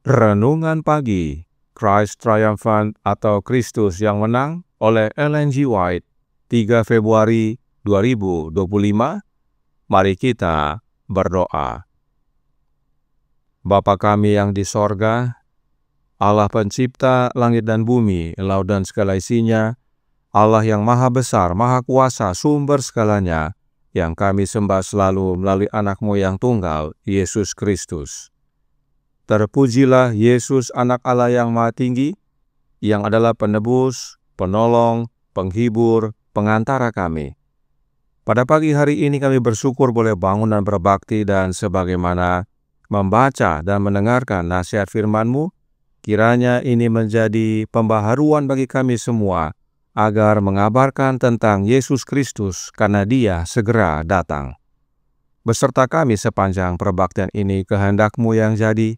Renungan Pagi, Christ Triumphant atau Kristus yang Menang oleh Ellen G. White, 3 Februari 2025. Mari kita berdoa. Bapa kami yang di sorga, Allah pencipta langit dan bumi, laut dan segala isinya, Allah yang maha besar, maha kuasa, sumber segalanya, yang kami sembah selalu melalui anak-Mu yang tunggal, Yesus Kristus. Terpujilah Yesus, anak Allah yang maha tinggi, yang adalah penebus, penolong, penghibur, pengantara kami. Pada pagi hari ini kami bersyukur boleh bangun dan berbakti, dan sebagaimana membaca dan mendengarkan nasihat firman-Mu, kiranya ini menjadi pembaharuan bagi kami semua, agar mengabarkan tentang Yesus Kristus karena Dia segera datang. Beserta kami sepanjang perbaktian ini, kehendak-Mu yang jadi.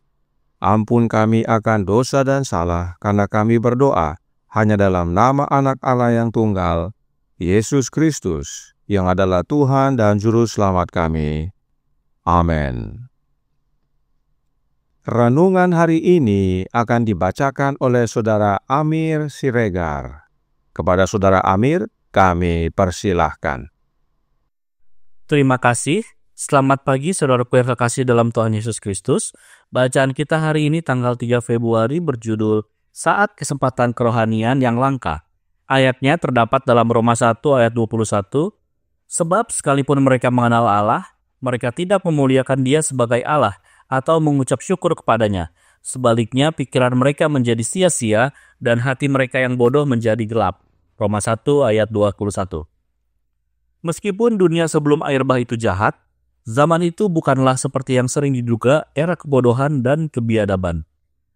Ampun kami akan dosa dan salah, karena kami berdoa hanya dalam nama anak Allah yang tunggal, Yesus Kristus, yang adalah Tuhan dan Juru Selamat kami. Amin. Renungan hari ini akan dibacakan oleh Saudara Amir Siregar. Kepada Saudara Amir, kami persilahkan. Terima kasih. Selamat pagi saudaraku yang kekasih dalam Tuhan Yesus Kristus. Bacaan kita hari ini tanggal 3 Februari berjudul Saat Kesempatan Kerohanian yang Langka. Ayatnya terdapat dalam Roma 1 ayat 21. Sebab sekalipun mereka mengenal Allah, mereka tidak memuliakan Dia sebagai Allah atau mengucap syukur kepadanya. Sebaliknya pikiran mereka menjadi sia-sia dan hati mereka yang bodoh menjadi gelap. Roma 1 ayat 21. Meskipun dunia sebelum air bah itu jahat, zaman itu bukanlah seperti yang sering diduga era kebodohan dan kebiadaban.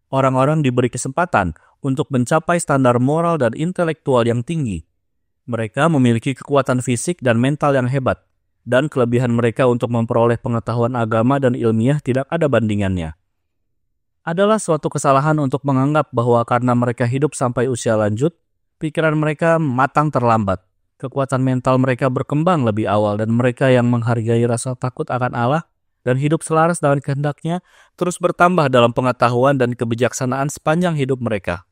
Orang-orang diberi kesempatan untuk mencapai standar moral dan intelektual yang tinggi. Mereka memiliki kekuatan fisik dan mental yang hebat, dan kelebihan mereka untuk memperoleh pengetahuan agama dan ilmiah tidak ada bandingannya. Adalah suatu kesalahan untuk menganggap bahwa karena mereka hidup sampai usia lanjut, pikiran mereka matang terlambat. Kekuatan mental mereka berkembang lebih awal, dan mereka yang menghargai rasa takut akan Allah dan hidup selaras dengan kehendaknya terus bertambah dalam pengetahuan dan kebijaksanaan sepanjang hidup mereka.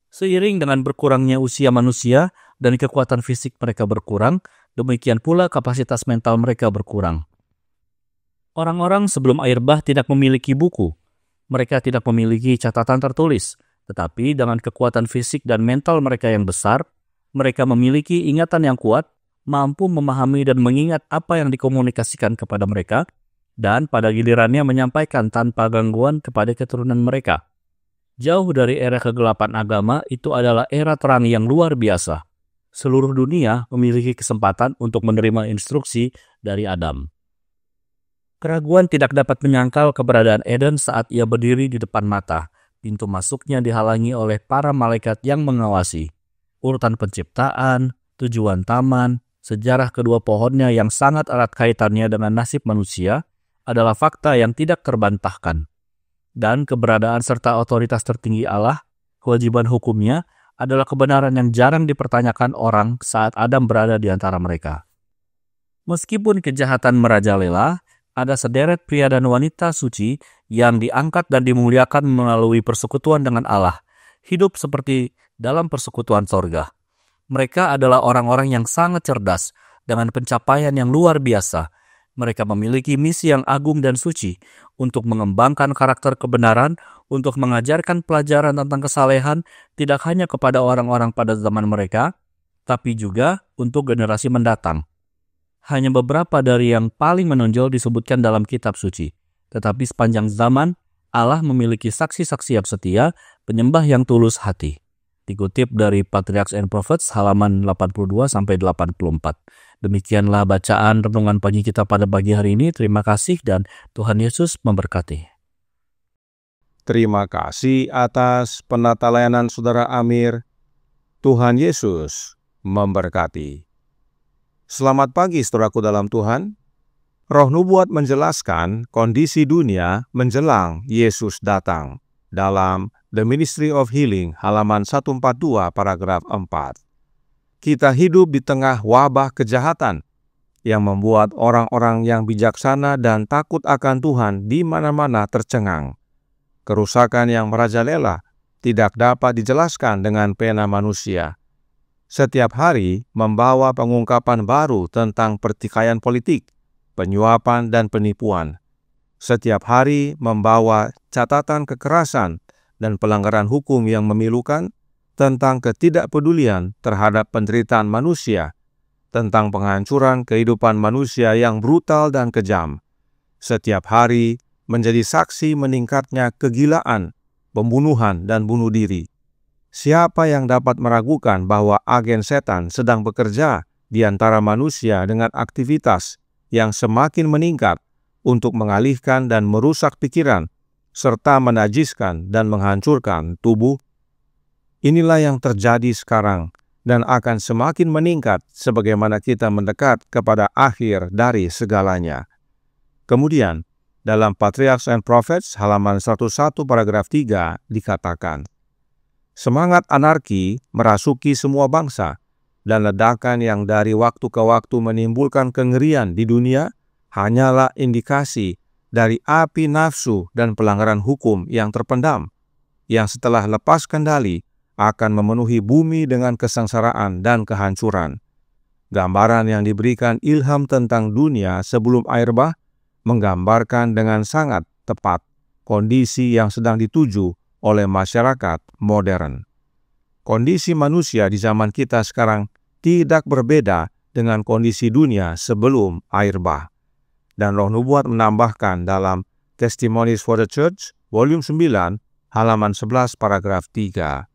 Seiring dengan berkurangnya usia manusia dan kekuatan fisik mereka berkurang, demikian pula kapasitas mental mereka berkurang. Orang-orang sebelum air bah tidak memiliki buku. Mereka tidak memiliki catatan tertulis, tetapi dengan kekuatan fisik dan mental mereka yang besar, mereka memiliki ingatan yang kuat, mampu memahami dan mengingat apa yang dikomunikasikan kepada mereka, dan pada gilirannya menyampaikan tanpa gangguan kepada keturunan mereka. Jauh dari era kegelapan agama, itu adalah era terang yang luar biasa. Seluruh dunia memiliki kesempatan untuk menerima instruksi dari Adam. Keraguan tidak dapat menyangkal keberadaan Eden saat ia berdiri di depan mata. Pintu masuknya dihalangi oleh para malaikat yang mengawasi. Urutan penciptaan, tujuan taman, sejarah kedua pohonnya yang sangat erat kaitannya dengan nasib manusia adalah fakta yang tidak terbantahkan. Dan keberadaan serta otoritas tertinggi Allah, kewajiban hukumnya, adalah kebenaran yang jarang dipertanyakan orang saat Adam berada di antara mereka. Meskipun kejahatan merajalela, ada sederet pria dan wanita suci yang diangkat dan dimuliakan melalui persekutuan dengan Allah, hidup seperti dalam persekutuan sorga. Mereka adalah orang-orang yang sangat cerdas, dengan pencapaian yang luar biasa. Mereka memiliki misi yang agung dan suci, untuk mengembangkan karakter kebenaran, untuk mengajarkan pelajaran tentang kesalehan, tidak hanya kepada orang-orang pada zaman mereka, tapi juga untuk generasi mendatang. Hanya beberapa dari yang paling menonjol disebutkan dalam kitab suci, tetapi sepanjang zaman, Allah memiliki saksi-saksi yang setia, penyembah yang tulus hati. Dikutip dari Patriarchs and Prophets halaman 82-84. Demikianlah bacaan renungan pagi kita pada pagi hari ini. Terima kasih dan Tuhan Yesus memberkati. Terima kasih atas penata layanan Saudara Amir. Tuhan Yesus memberkati. Selamat pagi saudaraku dalam Tuhan. Roh Nubuat menjelaskan kondisi dunia menjelang Yesus datang dalam The Ministry of Healing halaman 142 paragraf 4. Kita hidup di tengah wabah kejahatan yang membuat orang-orang yang bijaksana dan takut akan Tuhan di mana-mana tercengang. Kerusakan yang merajalela tidak dapat dijelaskan dengan pena manusia. Setiap hari membawa pengungkapan baru tentang pertikaian politik, penyuapan dan penipuan. Setiap hari membawa catatan kekerasan dan pelanggaran hukum yang memilukan, tentang ketidakpedulian terhadap penderitaan manusia, tentang penghancuran kehidupan manusia yang brutal dan kejam. Setiap hari menjadi saksi meningkatnya kegilaan, pembunuhan, dan bunuh diri. Siapa yang dapat meragukan bahwa agen setan sedang bekerja di antara manusia dengan aktivitas yang semakin meningkat untuk mengalihkan dan merusak pikiran, serta menajiskan dan menghancurkan tubuh? Inilah yang terjadi sekarang dan akan semakin meningkat sebagaimana kita mendekat kepada akhir dari segalanya. Kemudian, dalam Patriarchs and Prophets halaman 101 paragraf 3 dikatakan, semangat anarki merasuki semua bangsa, dan ledakan yang dari waktu ke waktu menimbulkan kengerian di dunia hanyalah indikasi dari api nafsu dan pelanggaran hukum yang terpendam, yang setelah lepas kendali akan memenuhi bumi dengan kesengsaraan dan kehancuran. Gambaran yang diberikan ilham tentang dunia sebelum air bah menggambarkan dengan sangat tepat kondisi yang sedang dituju oleh masyarakat modern. Kondisi manusia di zaman kita sekarang tidak berbeda dengan kondisi dunia sebelum air bah. Dan Roh Nubuat menambahkan dalam Testimonies for the Church, volume 9, halaman 11 paragraf 3.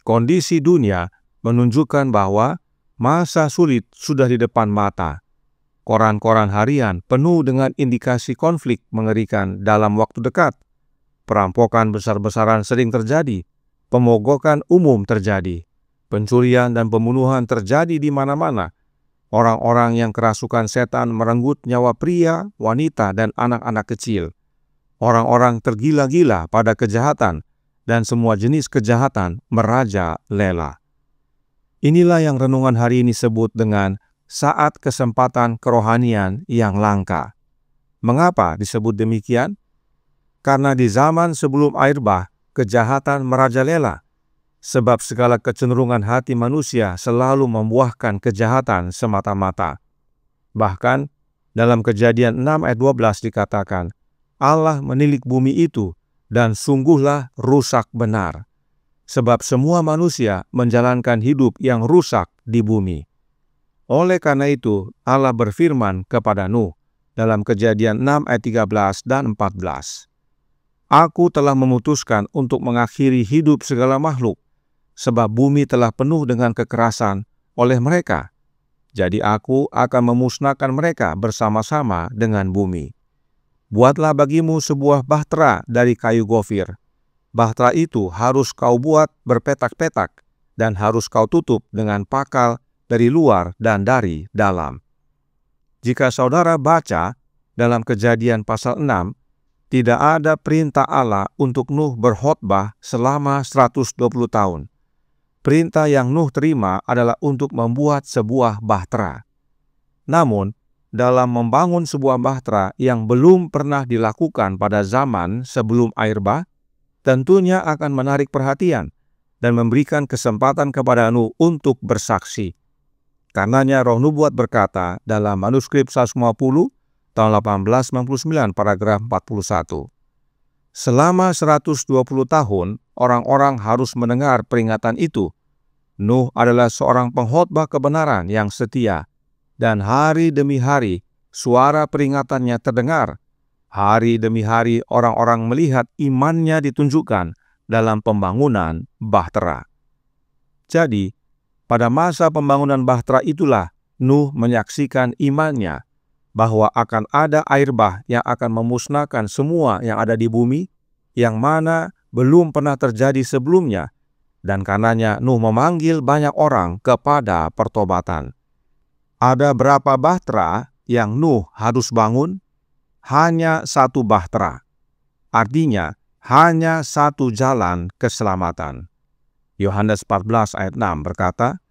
Kondisi dunia menunjukkan bahwa masa sulit sudah di depan mata. Koran-koran harian penuh dengan indikasi konflik mengerikan dalam waktu dekat. Perampokan besar-besaran sering terjadi, pemogokan umum terjadi, pencurian dan pembunuhan terjadi di mana-mana. Orang-orang yang kerasukan setan merenggut nyawa pria, wanita, dan anak-anak kecil. Orang-orang tergila-gila pada kejahatan, dan semua jenis kejahatan merajalela. Inilah yang renungan hari ini sebut dengan saat kesempatan kerohanian yang langka. Mengapa disebut demikian? Karena di zaman sebelum air bah, kejahatan merajalela. Sebab segala kecenderungan hati manusia selalu membuahkan kejahatan semata-mata. Bahkan, dalam Kejadian 6 ayat 12 dikatakan, Allah menilik bumi itu, dan sungguhlah rusak benar. Sebab semua manusia menjalankan hidup yang rusak di bumi. Oleh karena itu, Allah berfirman kepada Nuh dalam Kejadian 6 ayat 13 dan 14. Aku telah memutuskan untuk mengakhiri hidup segala makhluk, sebab bumi telah penuh dengan kekerasan oleh mereka. Jadi aku akan memusnahkan mereka bersama-sama dengan bumi. Buatlah bagimu sebuah bahtera dari kayu gofir. Bahtera itu harus kau buat berpetak-petak dan harus kau tutup dengan pakal dari luar dan dari dalam. Jika saudara baca dalam Kejadian pasal 6, tidak ada perintah Allah untuk Nuh berkhotbah selama 120 tahun. Perintah yang Nuh terima adalah untuk membuat sebuah bahtera. Namun, dalam membangun sebuah bahtera yang belum pernah dilakukan pada zaman sebelum air bah, tentunya akan menarik perhatian dan memberikan kesempatan kepada Nuh untuk bersaksi. Karenanya Roh Nubuat berkata dalam manuskrip 150 tahun 1899 paragraf 41. Selama 120 tahun, orang-orang harus mendengar peringatan itu. Nuh adalah seorang pengkhotbah kebenaran yang setia. Dan hari demi hari, suara peringatannya terdengar. Hari demi hari, orang-orang melihat imannya ditunjukkan dalam pembangunan bahtera. Jadi, pada masa pembangunan bahtera itulah Nuh menyaksikan imannya bahwa akan ada air bah yang akan memusnahkan semua yang ada di bumi, yang mana belum pernah terjadi sebelumnya. Dan karenanya Nuh memanggil banyak orang kepada pertobatan. Ada berapa bahtera yang Nuh harus bangun? Hanya satu bahtera. Artinya, hanya satu jalan keselamatan. Yohanes 14 ayat 6 berkata,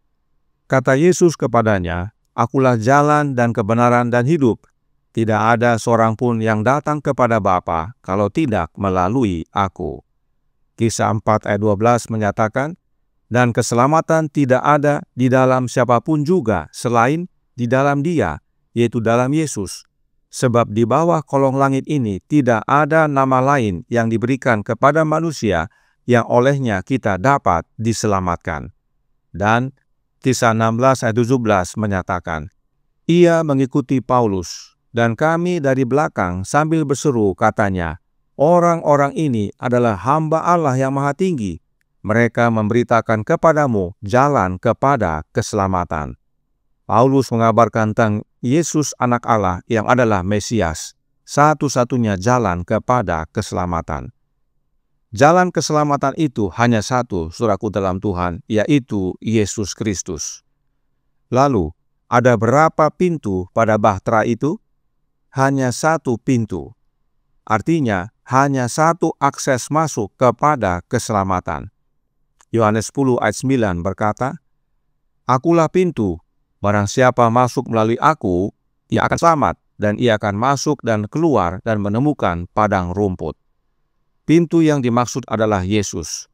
kata Yesus kepadanya, Akulah jalan dan kebenaran dan hidup. tidak ada seorang pun yang datang kepada Bapa kalau tidak melalui aku. Kisah 4 ayat 12 menyatakan, dan keselamatan tidak ada di dalam siapapun juga selain di dalam Dia, yaitu dalam Yesus. Sebab di bawah kolong langit ini tidak ada nama lain yang diberikan kepada manusia yang olehnya kita dapat diselamatkan. Dan Kisah 16 ayat 17 menyatakan, ia mengikuti Paulus, dan kami dari belakang sambil berseru katanya, orang-orang ini adalah hamba Allah yang Maha Tinggi. Mereka memberitakan kepadamu jalan kepada keselamatan. Paulus mengabarkan tentang Yesus anak Allah yang adalah Mesias, satu-satunya jalan kepada keselamatan. Jalan keselamatan itu hanya satu, saudaraku dalam Tuhan, yaitu Yesus Kristus. Lalu, ada berapa pintu pada bahtera itu? Hanya satu pintu. Artinya, hanya satu akses masuk kepada keselamatan. Yohanes 10 ayat 9 berkata, akulah pintu, barang siapa masuk melalui aku, ia akan selamat, dan ia akan masuk dan keluar dan menemukan padang rumput. Pintu yang dimaksud adalah Yesus.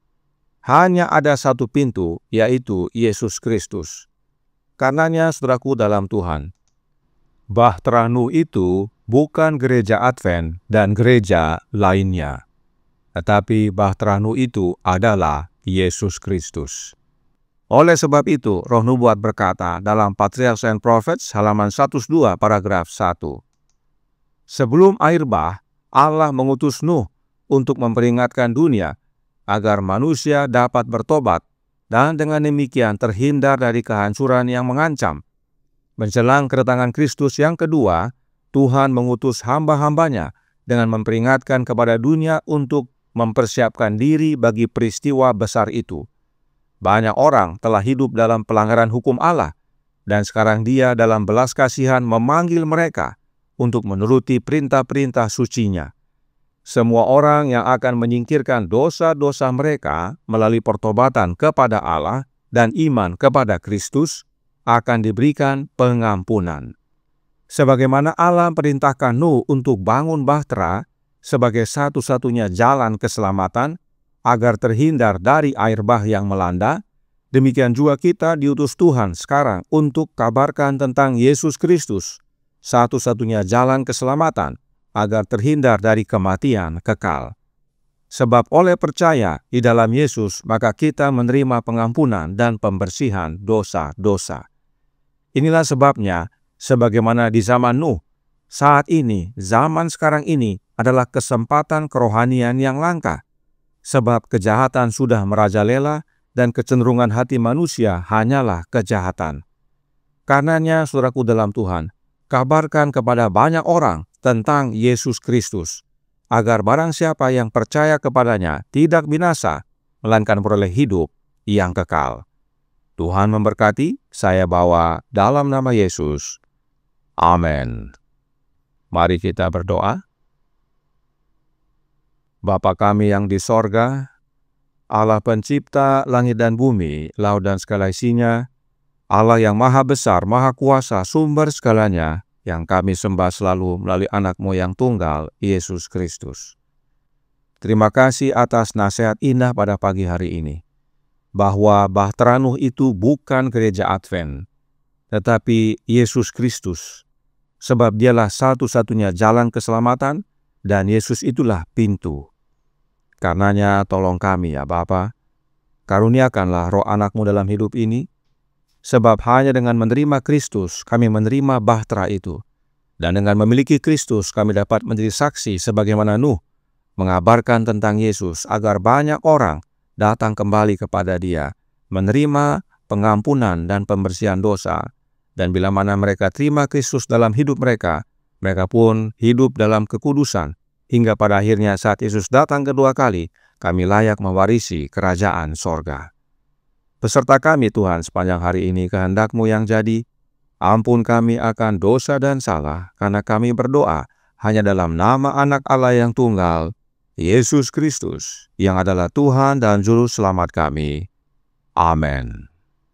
Hanya ada satu pintu, yaitu Yesus Kristus. Karenanya, saudaraku dalam Tuhan, bahtera Nuh itu bukan gereja Advent dan gereja lainnya. Tetapi bahtera Nuh itu adalah Yesus Kristus. Oleh sebab itu, Roh Nubuat berkata dalam Patriarchs and Prophets halaman 102 paragraf 1. Sebelum air bah, Allah mengutus Nuh untuk memperingatkan dunia agar manusia dapat bertobat dan dengan demikian terhindar dari kehancuran yang mengancam. Menjelang kedatangan Kristus yang kedua, Tuhan mengutus hamba-hambanya dengan memperingatkan kepada dunia untuk mempersiapkan diri bagi peristiwa besar itu. Banyak orang telah hidup dalam pelanggaran hukum Allah, dan sekarang Dia dalam belas kasihan memanggil mereka untuk menuruti perintah-perintah suci-Nya. Semua orang yang akan menyingkirkan dosa-dosa mereka melalui pertobatan kepada Allah dan iman kepada Kristus akan diberikan pengampunan. Sebagaimana Allah perintahkan Nuh untuk bangun bahtera sebagai satu-satunya jalan keselamatan agar terhindar dari air bah yang melanda, demikian juga kita diutus Tuhan sekarang untuk kabarkan tentang Yesus Kristus, satu-satunya jalan keselamatan, agar terhindar dari kematian kekal. Sebab oleh percaya di dalam Yesus, maka kita menerima pengampunan dan pembersihan dosa-dosa. Inilah sebabnya, sebagaimana di zaman Nuh, saat ini, zaman sekarang ini adalah kesempatan kerohanian yang langka. Sebab kejahatan sudah merajalela dan kecenderungan hati manusia hanyalah kejahatan. Karenanya, saudaraku dalam Tuhan, kabarkan kepada banyak orang tentang Yesus Kristus, agar barang siapa yang percaya kepadanya tidak binasa, melainkan beroleh hidup yang kekal. Tuhan memberkati, saya bawa dalam nama Yesus. Amin. Mari kita berdoa. Bapa kami yang di sorga, Allah pencipta langit dan bumi, laut dan segala isinya, Allah yang maha besar, maha kuasa, sumber segalanya, yang kami sembah selalu melalui anak-Mu yang tunggal, Yesus Kristus. Terima kasih atas nasihat indah pada pagi hari ini, bahwa bahtera Nuh itu bukan gereja Advent, tetapi Yesus Kristus, sebab Dialah satu-satunya jalan keselamatan, dan Yesus itulah pintu. Karenanya tolong kami ya Bapa, karuniakanlah roh anak-Mu dalam hidup ini, sebab hanya dengan menerima Kristus kami menerima bahtera itu. Dan dengan memiliki Kristus kami dapat menjadi saksi sebagaimana Nuh mengabarkan tentang Yesus agar banyak orang datang kembali kepada Dia, menerima pengampunan dan pembersihan dosa. Dan bila mana mereka terima Kristus dalam hidup mereka, mereka pun hidup dalam kekudusan. Hingga pada akhirnya saat Yesus datang kedua kali, kami layak mewarisi kerajaan sorga. Beserta kami Tuhan sepanjang hari ini kehendak-Mu yang jadi, ampun kami akan dosa dan salah, karena kami berdoa hanya dalam nama anak Allah yang tunggal, Yesus Kristus, yang adalah Tuhan dan Juru Selamat kami. Amin.